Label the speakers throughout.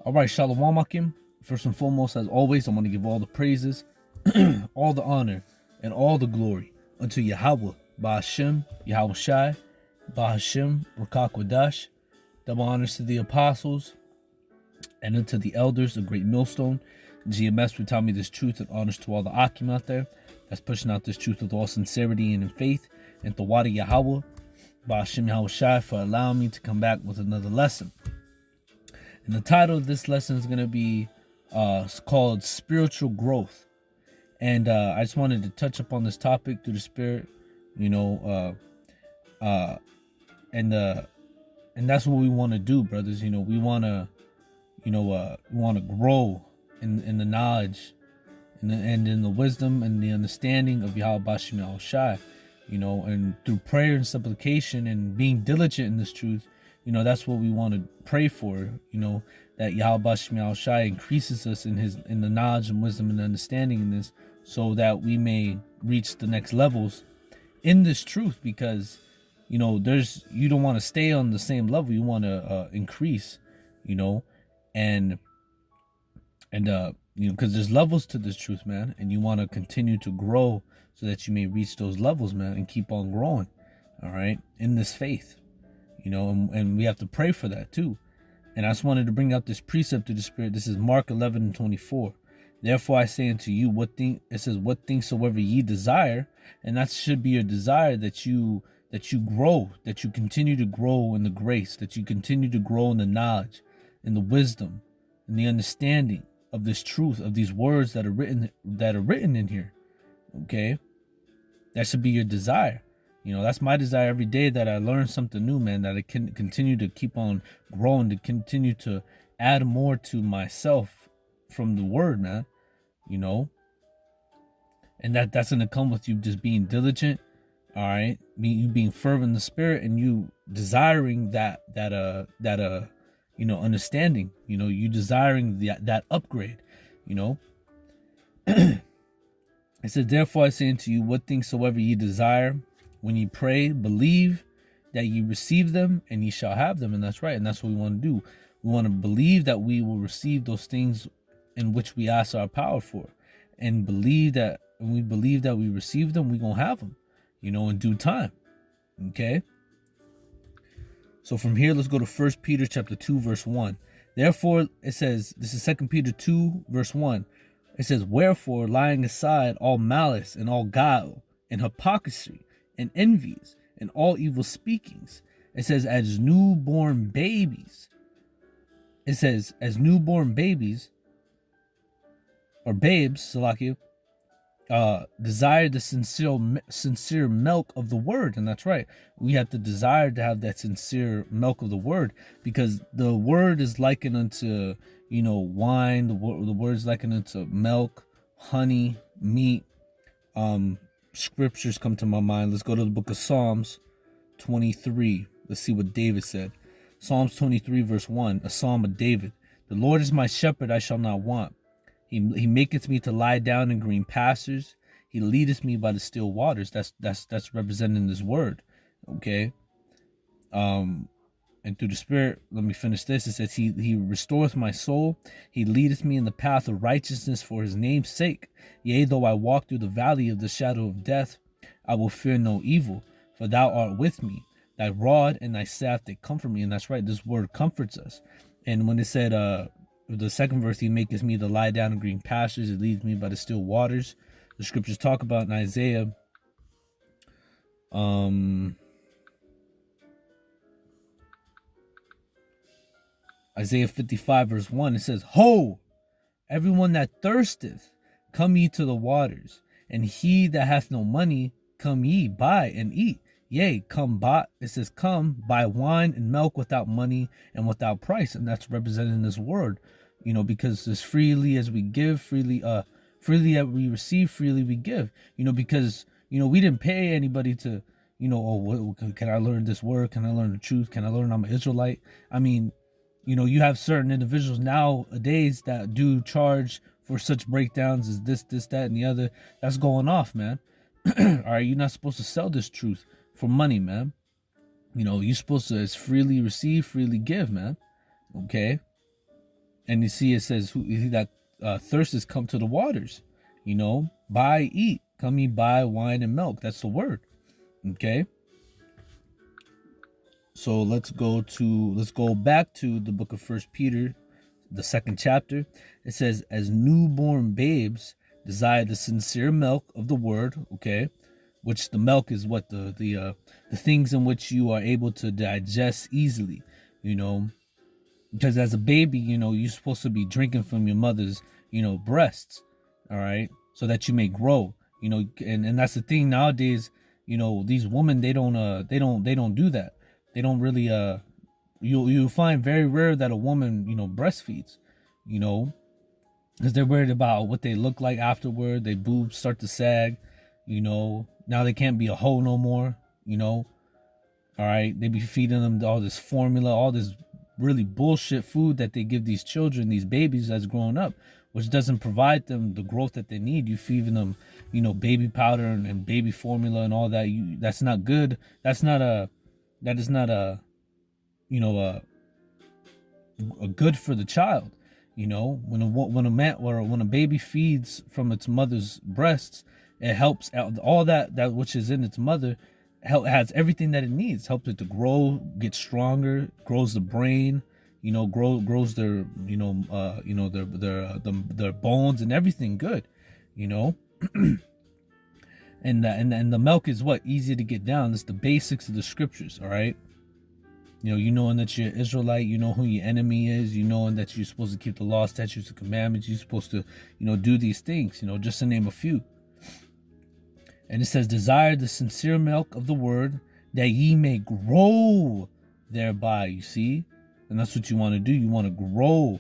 Speaker 1: All right, Shalom Akim. First and foremost, as always, I want to give all the praises, all the honor, and all the glory unto Yahawah, Ba'ashem, YAHAWASHI, Ba'ashem, Rakakwadash. Double honors to the apostles and unto the elders, a great millstone. GMS would tell me this truth, and honors to all the Akim out there that's pushing out this truth with all sincerity and in faith. And to Wadi Yahawah, Ba'ashem YAHAWASHI, for allowing me to come back with another lesson. And the title of this lesson is going to be called Spiritual Growth. And I just wanted to touch upon this topic through the Spirit, and that's what we want to do, brothers. We want to, we want to grow in the knowledge and in the wisdom and the understanding of Yahweh Bashim Yahushai, and through prayer and supplication and being diligent in this truth. That's what we want to pray for, that Yahweh Bashim Yahushai increases us in the knowledge and wisdom and understanding in this, so that we may reach the next levels in this truth, because, you don't want to stay on the same level. You want to increase, and because there's levels to this truth, man, and you want to continue to grow so that you may reach those levels, man, and keep on growing, all right, in this faith. And we have to pray for that too. And I just wanted to bring out this precept to the Spirit. This is Mark 11:24. Therefore I say unto you, what things soever ye desire, and that should be your desire, that you grow, that you continue to grow in the grace, that you continue to grow in the knowledge, in the wisdom, in the understanding of this truth, of these words that are written in here. Okay? That should be your desire. That's my desire every day, that I learn something new, man, that I can continue to keep on growing, to continue to add more to myself from the word, man, and that's going to come with you just being diligent, all right, you being fervent in the Spirit, and you desiring that understanding, you desiring that upgrade, It said, therefore I say unto you, what things soever ye desire, when ye pray, believe that ye receive them, and ye shall have them. And that's right. And that's what we want to do. We want to believe that we will receive those things in which we ask our power for, and believe that when we believe that we receive them, we're going to have them, in due time. Okay. So from here, let's go to 1 Peter chapter 2, verse 1. Therefore, it says, this is 2 Peter 2, verse 1. It says, wherefore, laying aside all malice and all guile and hypocrisy and envies and all evil speakings, it says, as newborn babies. It says, as newborn babies, or babes, Salakia, desire the sincere milk of the word. And that's right. We have to desire to have that sincere milk of the word, because the word is likened unto, wine. The word is likened unto milk, honey, meat. Scriptures come to my mind. Let's go to the book of Psalms 23. Let's see what David said. Psalms 23, verse 1, a psalm of David. The Lord is my shepherd, I shall not want. He maketh me to lie down in green pastures. He leadeth me by the still waters. That's representing this word. Okay. And through the Spirit, let me finish this. It says, he restoreth my soul. He leadeth me in the path of righteousness for his name's sake. Yea, though I walk through the valley of the shadow of death, I will fear no evil, for thou art with me. Thy rod and thy staff, they comfort me. And that's right, this word comforts us. And when it said, the second verse, he maketh me to lie down in green pastures, it leads me by the still waters. The scriptures talk about in Isaiah, Isaiah 55, verse 1, it says, ho, everyone that thirsteth, come ye to the waters, and he that hath no money, come ye, buy and eat. Yea, come buy, it says, come buy wine and milk without money and without price. And that's representing this word, because as freely as we give, freely that we receive, freely we give, because, we didn't pay anybody to, can I learn this word? Can I learn the truth? Can I learn I'm an Israelite? I mean, you have certain individuals nowadays that do charge for such breakdowns as this, that, and the other. That's going off, man. All right, you're not supposed to sell this truth for money, man. You're supposed to freely receive, freely give, man. Okay. And you see, it says, "Who he that thirsteth, come to the waters." Buy, eat, come ye buy wine and milk. That's the word. Okay. So let's go back to the book of First Peter, the 2nd chapter. It says, "As newborn babes desire the sincere milk of the word." Okay, which the milk is what the things in which you are able to digest easily. Because as a baby, you're supposed to be drinking from your mother's, breasts, all right, so that you may grow. And that's the thing nowadays. These women, they don't do that. They don't really you find very rare that a woman breastfeeds, you know, because they're worried about what they look like afterward. Their boobs start to sag, Now they can't be a hoe no more, All right, they be feeding them all this formula, all this really bullshit food that they give these children, these babies that's growing up, which doesn't provide them the growth that they need. You feeding them, baby powder and baby formula and all that. That's not good. That is not a good for the child. When a baby feeds from its mother's breasts, it helps out all that which is in its mother. Has everything that it needs. Helps it to grow, get stronger, grows the brain, grows their their bones and everything good, and the milk is what easy to get down. It's the basics of the scriptures. All right. Knowing that you're Israelite, you know who your enemy is, knowing that you're supposed to keep the law, statutes, and commandments, you're supposed to, do these things, just to name a few. And it says, "Desire the sincere milk of the word, that ye may grow thereby." You see, and that's what you want to do. You want to grow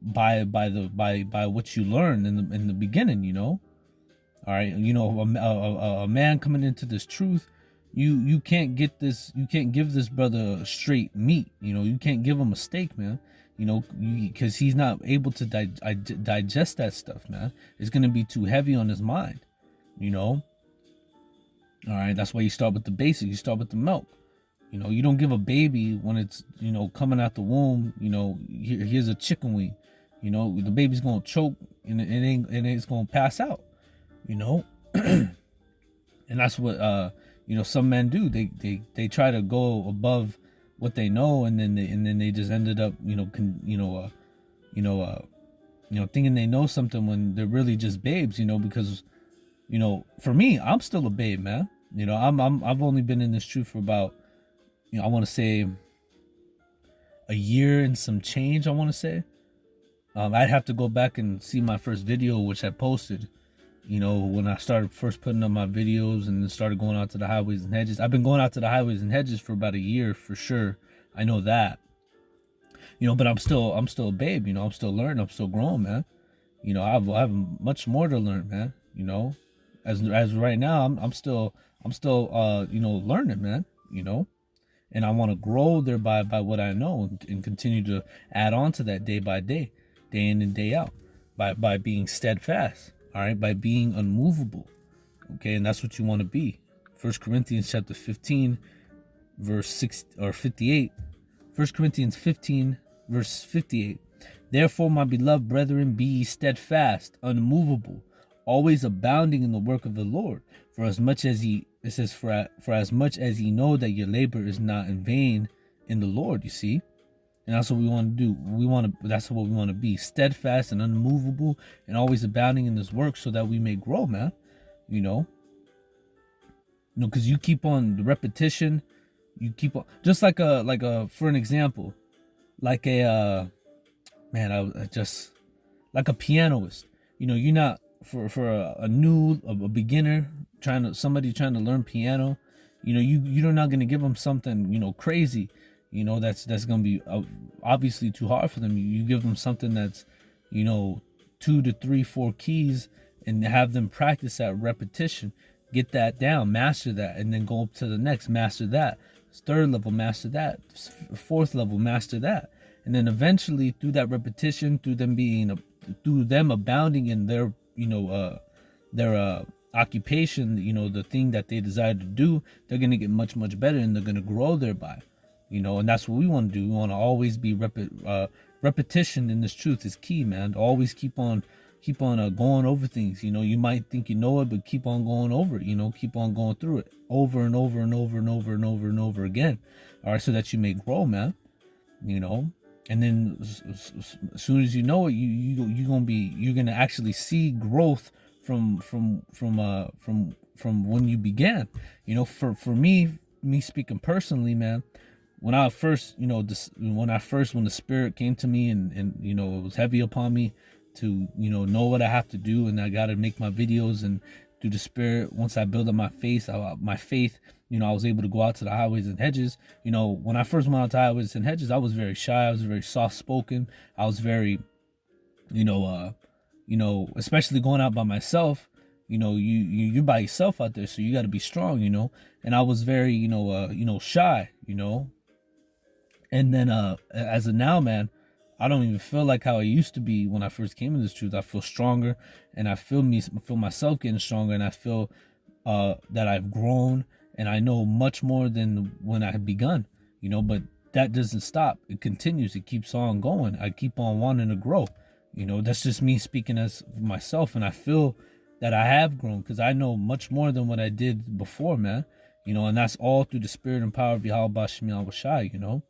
Speaker 1: by what you learn in the beginning. All right, a man coming into this truth. You can't get this. You can't give this brother straight meat. You can't give him a steak, man. Because he's not able to digest that stuff, man. It's gonna be too heavy on his mind. All right, that's why you start with the basics. You start with the milk. You don't give a baby when it's coming out the womb. Here's a chicken wing. The baby's gonna choke and it's gonna pass out. And that's what some men do. They try to go above what they know, and then they just ended up thinking they know something when they're really just babes. Because for me, I'm still a babe, man. I've only been in this truth for about I want to say a year and some change. I want to say I'd have to go back and see my first video, which I posted when I started first putting up my videos and then started going out to the highways and hedges. I've been going out to the highways and hedges for about a year for sure. I know that. But I'm still a babe. I'm still learning. I'm still growing, man. I have much more to learn, man. As right now, I'm still learning, man. And I want to grow thereby by what I know and continue to add on to that day by day, day in and day out, by being steadfast. All right, by being unmovable. Okay, and that's what you want to be. 1 Corinthians chapter 15, verse 6 or 58. 1 Corinthians 15, verse 58. "Therefore, my beloved brethren, be ye steadfast, unmovable, always abounding in the work of the Lord. For as much as ye know that your labor is not in vain in the Lord." You see? And that's what we want to do. That's what we want to be: steadfast and unmovable, and always abounding in this work, so that we may grow, man. Because you keep on the repetition, you keep on just like for an example, like a like a pianist. You're not for a beginner somebody trying to learn piano. You're not gonna give them something crazy. That's gonna be obviously too hard for them. You give them something that's 2 to 3, 4 keys, and have them practice that repetition, get that down, master that, and then go up to the next, master that, 3rd level, master that, 4th level, master that, and then eventually through that repetition, through them abounding in their occupation, the thing that they desire to do, they're gonna get much better, and they're gonna grow thereby. And that's what we want to do. We want to always be repetition in this truth is key, man. Always keep on going over things. You might think you know it, but keep on going over it. Keep on going through it over and over and over and over and over and over again. All right, so that you may grow, man. And then as soon as you know it, you're gonna actually see growth from when you began. For me speaking personally, man, when I first, when the Spirit came to me and it was heavy upon me to know what I have to do, and I got to make my videos, and through the Spirit, once I build up my faith, I was able to go out to the highways and hedges. When I first went out to highways and hedges, I was very shy. I was very soft spoken. I was very, especially going out by myself. You're by yourself out there, so you got to be strong. And I was very, shy. And then as of now, man, I don't even feel like how I used to be when I first came into this truth. I feel stronger, and I feel myself getting stronger, and I feel that I've grown, and I know much more than when I had begun. But that doesn't stop. It continues. It keeps on going. I keep on wanting to grow. That's just me speaking as myself, and I feel that I have grown because I know much more than what I did before, man. And that's all through the Spirit and power of YAHAWASHI.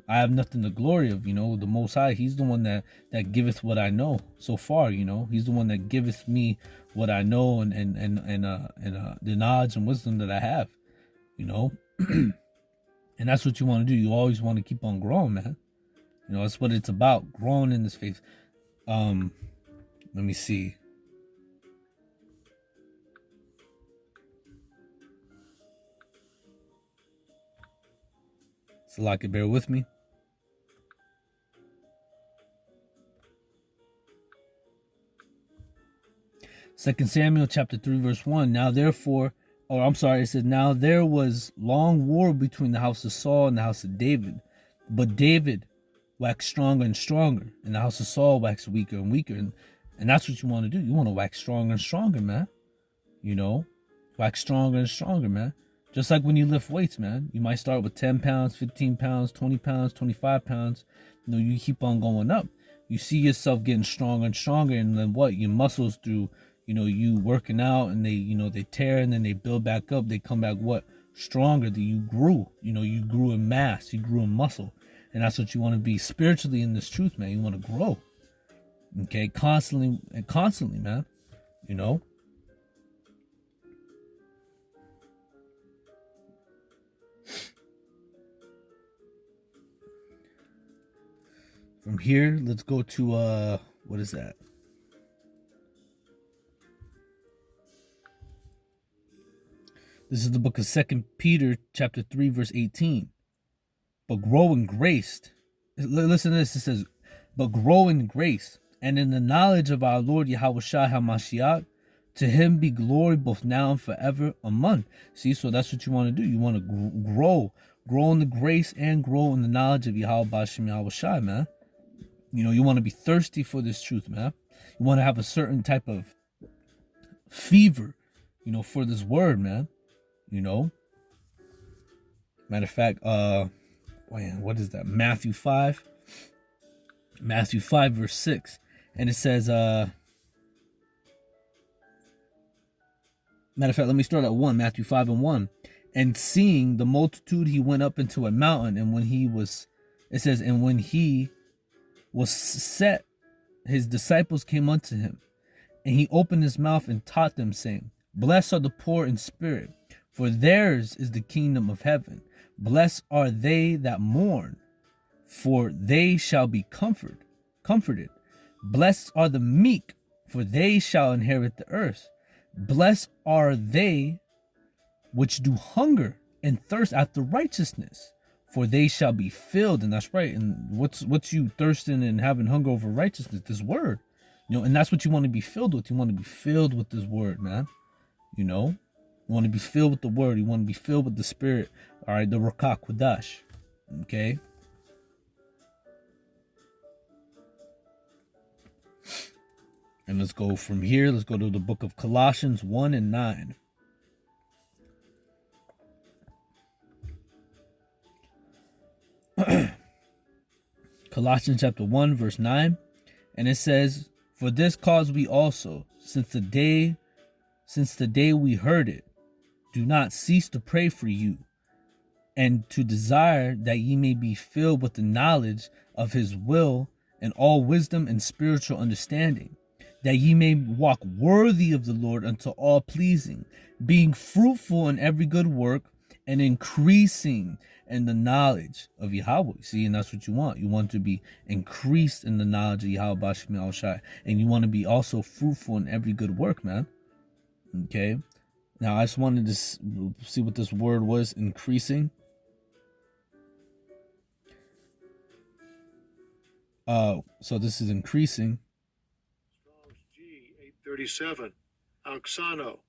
Speaker 1: I have nothing to glory of. The Most High, He's the one that giveth what I know so far. He's the one that giveth me what I know and the knowledge and wisdom that I have. And that's what you want to do. You always want to keep on growing, man. That's what it's about, growing in this faith. Let me see. So like it, bear with me. Second Samuel chapter 3 verse 1. Now therefore, it says, now there was long war between the house of Saul and the house of David, but David waxed stronger and stronger, and the house of Saul waxed weaker and weaker. And that's what you want to do. You want to wax stronger and stronger, man. Wax stronger and stronger, man. Just like when you lift weights, man. You might start with 10 pounds, 15 pounds, 20 pounds, 25 pounds. You keep on going up. You see yourself getting stronger and stronger, and then what? Your muscles through, you working out, and they tear, and then they build back up. They come back what? Stronger. That you grew. You grew in mass. You grew in muscle. And that's what you want to be spiritually in this truth, man. You want to grow. Okay? Constantly, man. From here, let's go to what is that? This is the book of 2 Peter chapter 3 verse 18. But grow in grace. Listen to this. It says, but grow in grace and in the knowledge of our Lord Yahawashi HaMashiach. To Him be glory both now and forever. Amen. See, so that's what you want to do. You want to grow in the grace and grow in the knowledge of Yahawashi, man. You want to be thirsty for this truth, man. You want to have a certain type of fever, for this word, man. Matter of fact, what is that? Matthew 5 verse 6. And it says, matter of fact, let me start at 1, Matthew 5 and 1. And seeing the multitude, he went up into a mountain, and when he was set, his disciples came unto him, and he opened his mouth and taught them, saying, blessed are the poor in spirit, for theirs is the kingdom of heaven. Blessed are they that mourn, for they shall be comforted. Blessed are the meek, for they shall inherit the earth. Blessed are they which do hunger and thirst after righteousness, for they shall be filled. And that's right. And what's you thirsting and having hunger over righteousness? This word, and that's what you want to be filled with. You want to be filled with this word, man. You want to be filled with the word. You want to be filled with the Spirit. All right, the Rakak Wadash. Okay. And let's go from here. Let's go to the book of Colossians 1 and 9. Colossians chapter 1, verse 9. And it says, for this cause we also, since the day we heard it, do not cease to pray for you, and to desire that ye may be filled with the knowledge of his will and all wisdom and spiritual understanding, that ye may walk worthy of the Lord unto all pleasing, being fruitful in every good work and increasing in the knowledge of Yahweh. See, and that's what you want. You want to be increased in the knowledge of YAHAWASHI, and you want to be also fruitful in every good work, man. Okay. Now, I just wanted to see what this word was, increasing. So this is increasing.
Speaker 2: Strong's G 837. Auxano.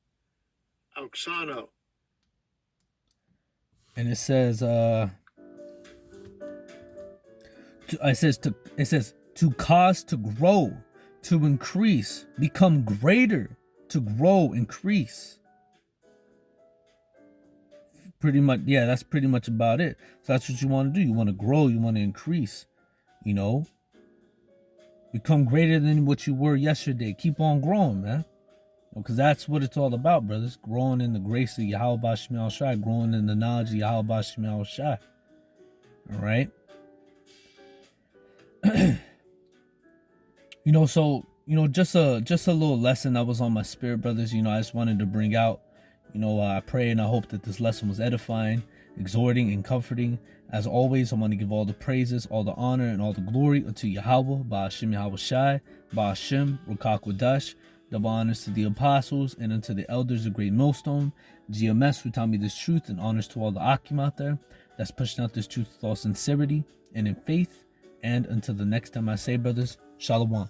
Speaker 1: And it says it says to cause to grow, to increase, become greater, to grow, increase. Pretty much, yeah, that's pretty much about it. So that's what you want to do. You want to grow, you want to increase, you know. Become greater than what you were yesterday. Keep on growing, man. Because that's what it's all about, brothers. Growing in the grace of YAHAWASHI, growing in the knowledge of YAHAWASHI. All right. You know, so, you know, just a little lesson that was on my spirit, brothers. You know, I just wanted to bring out. You know, I pray and I hope that this lesson was edifying, exhorting, and comforting. As always, I want to give all the praises, all the honor, and all the glory unto Yahawah, Ba'ashem Yahawashai, Ba'ashem Rukakwadash. Double honors to the apostles and unto the elders of Great Millstone, GMS, who taught me this truth, and honors to all the Akim out there that's pushing out this truth with all sincerity and in faith. And until the next time I say, brothers, Shalom.